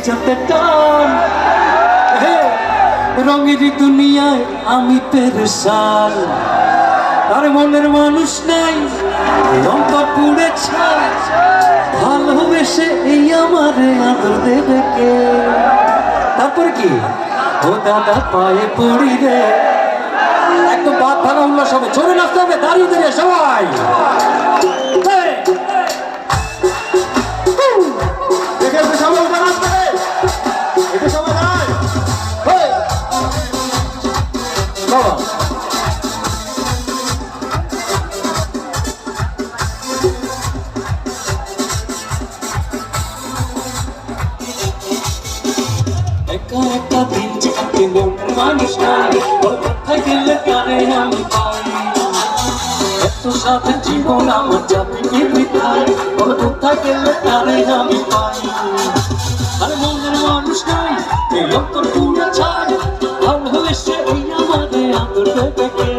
যাতে টান রঙেরই দুনিয়ায় আমি পেরেশান আর মনের মানুষ নাই অন্তর পুড়ে ছাই ভালোবেসে এই আমারে আদর দেবে কে তারপরে কি ও দাদা পায়ে পড়ি রে একদম বাদ ভাঙা উল্লাস হবে চলে নাচতে হবে দাঁড়িয়ে দাঁড়িয়ে সবাই একা একা দিন কাটে মনের মানুষ নাই কোথায় গেলে কারে আমি পাই এত সাথে জীবন আমার যাবে কি বৃথায় কোথায় গেলে কারে আমি পাই আর মনের মানুষ নাই এই অন্তর পুরো ছাই ভালোবেসে এই আমাদের আদর দেবে কে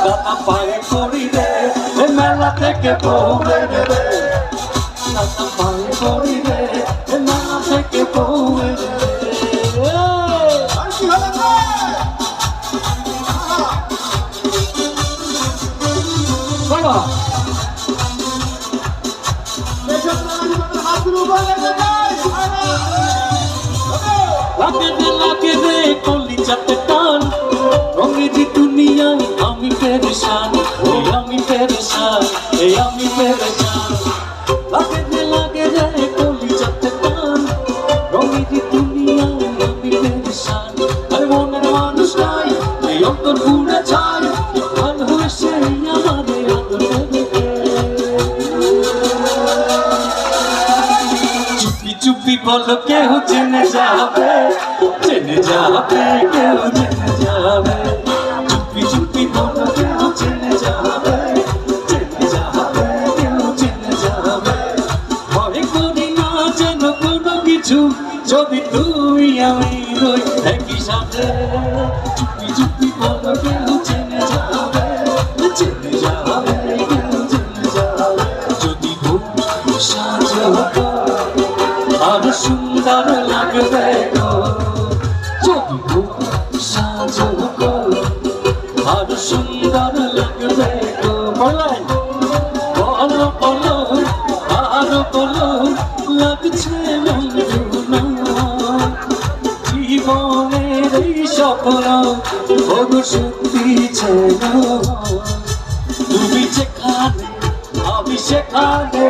দাদা পায়ে পড়ি রে মেলা থেকে পৌঁছে দেবে দাদা পায়ে পড়ি রে মেলা থেকে পৌঁছে লাগে রে কলি যাতে টান রঙেরি দুনিয়ায় আমি পেরেশান আমি পেরেশান আমি পেরেশান লাগে রে কলি যাতে টান রঙেরি দুনিয়ায় আমি পেরেশান আর মনের মানুষ নাই এই অন্তর পুড়ে ছাই ভালোবেসে আমাদের আদর দেবে চুপি চুপি বলো কেউ জেনে যাবে কেউ জেনে যাবে চুপি চুপি বলো কেউ জেনে যাবে কেউ জেনে যাবে ভয় করি না যেন কোনো কিছু যদি তুই আমি রই একই সাথে চুপি চুপি বলো কেউ জেনে যাবে কেউ জেনে যাবে যদি খুব সাজো আর সুন্দর লাগবে যদি খুব সাজো আর সুন্দর লাগবে বলো বলো আর বলো লাগছে জীবনের এই স্বপ্ন বড় সত্যি ছিল তুমি যেখানে আমি সেখানে